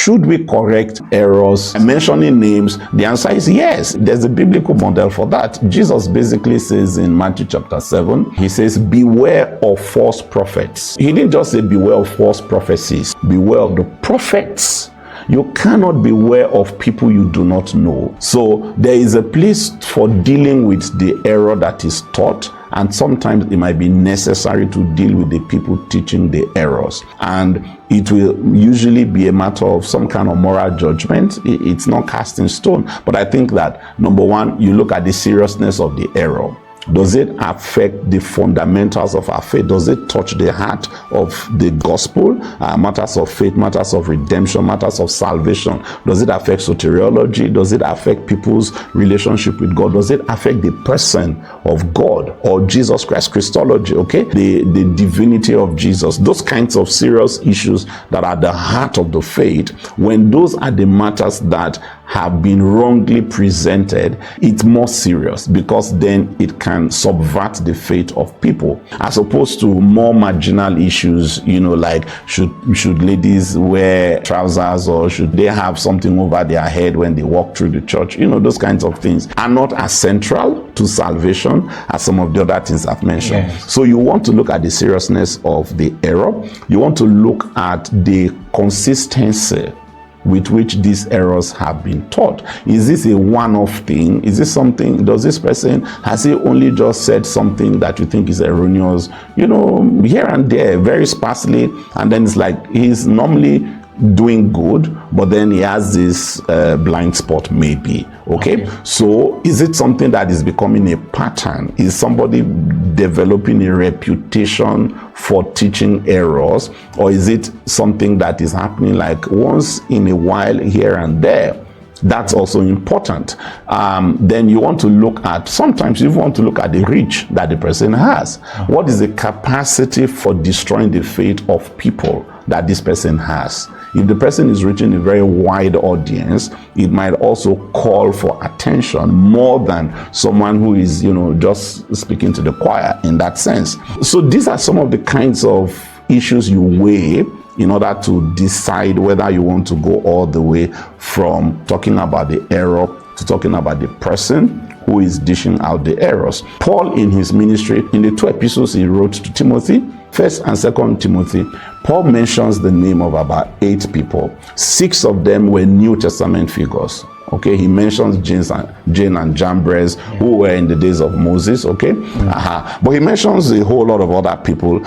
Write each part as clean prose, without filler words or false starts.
Should we correct errors? Mentioning names, the answer is yes. There's a biblical model for that. Jesus basically says in Matthew chapter 7, he says, beware of false prophets. He didn't just say beware of false prophecies. Beware of the prophets. You cannot beware of people you do not know. So there is a place for dealing with the error that is taught, and sometimes it might be necessary to deal with the people teaching the errors. And it will usually be a matter of some kind of moral judgment. It's not cast in stone. But I think that, number one, you look at the seriousness of the error. Does it affect the fundamentals of our faith? Does it touch the heart of the gospel? Matters of faith, matters of redemption, matters of salvation. Does it affect soteriology? Does it affect people's relationship with God? Does it affect the person of God or Jesus Christ, Christology, okay? The divinity of Jesus. Those kinds of serious issues that are the heart of the faith, when those are the matters that have been wrongly presented, it's more serious, because then it can subvert the faith of people, as opposed to more marginal issues, like should ladies wear trousers, or should they have something over their head when they walk through the church. Those kinds of things are not as central to salvation as some of the other things I've mentioned. Yes. So you want to look at the seriousness of the error. You want to look at the consistency with which these errors have been taught. Is this a one-off thing? Is this something, does this person, has he only just said something that you think is erroneous, here and there, very sparsely, and then it's like he's normally doing good, but then he has this blind spot maybe, okay? So is it something that is becoming a pattern? Is somebody developing a reputation for teaching errors, or is it something that is happening like once in a while here and there? That's also important. Then you want to look at, sometimes you want to look at the reach that the person has. What is the capacity for destroying the faith of people that this person has? If the person is reaching a very wide audience, it might also call for attention more than someone who is, just speaking to the choir in that sense. So these are some of the kinds of issues you weigh in order to decide whether you want to go all the way from talking about the error to talking about the person who is dishing out the errors. Paul, in his ministry, in the 2 epistles he wrote to Timothy, 1st and 2nd Timothy, Paul mentions the name of about 8 people. 6 of them were New Testament figures. Okay, he mentions Jane and Jambres, who were in the days of Moses. Okay, but he mentions a whole lot of other people.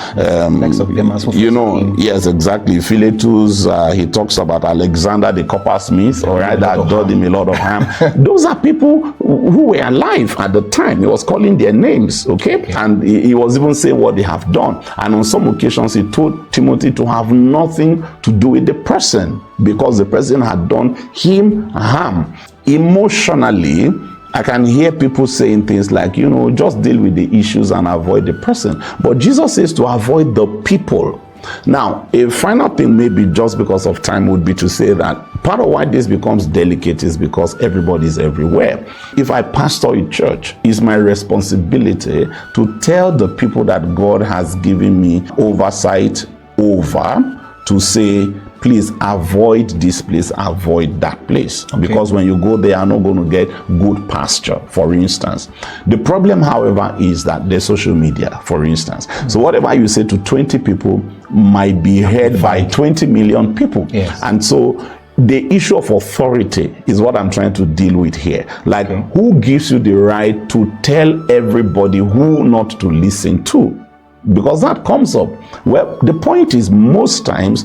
Yes, exactly. Philetus. He talks about Alexander the coppersmith, all right, that did him a lot of harm. Those are people who were alive at the time. He was calling their names. Okay, and he was even saying what they have done. And on some occasions, he told Timothy to have nothing to do with the person, because the person had done him harm. Emotionally, I can hear people saying things like, just deal with the issues and avoid the person. But Jesus says to avoid the people. Now, a final thing, maybe just because of time, would be to say that part of why this becomes delicate is because everybody is everywhere. If I pastor a church, it's my responsibility to tell the people that God has given me oversight over, to say, please avoid this place, avoid that place. Okay. Because when you go there, you're not going to get good pasture, for instance. The problem, however, is that there's social media, for instance. So whatever you say to 20 people might be heard by 20 million people. Yes. And so the issue of authority is what I'm trying to deal with here. Like, who gives you the right to tell everybody who not to listen to? Because that comes up. Well, the point is, most times,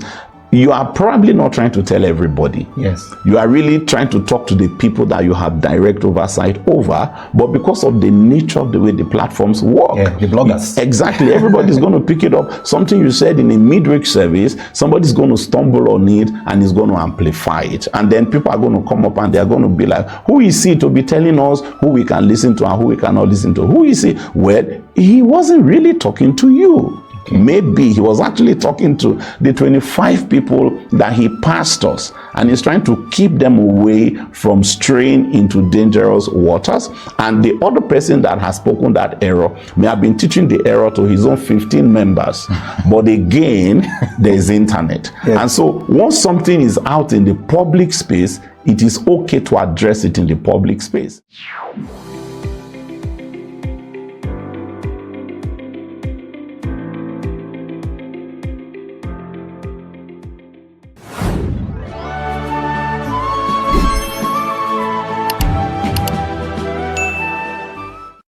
you are probably not trying to tell everybody. Yes. You are really trying to talk to the people that you have direct oversight over, but because of the nature of the way the platforms work. Yeah, the bloggers. Exactly. Everybody's going to pick it up. Something you said in a midweek service, somebody's going to stumble on it and is going to amplify it. And then people are going to come up and they're going to be like, who is he to be telling us who we can listen to and who we cannot listen to? Who is he? Well, he wasn't really talking to you. Maybe he was actually talking to the 25 people that he pastors, and he's trying to keep them away from straying into dangerous waters. And the other person that has spoken that error may have been teaching the error to his own 15 members. But again, there is internet. Yes. And so once something is out in the public space, it is okay to address it in the public space.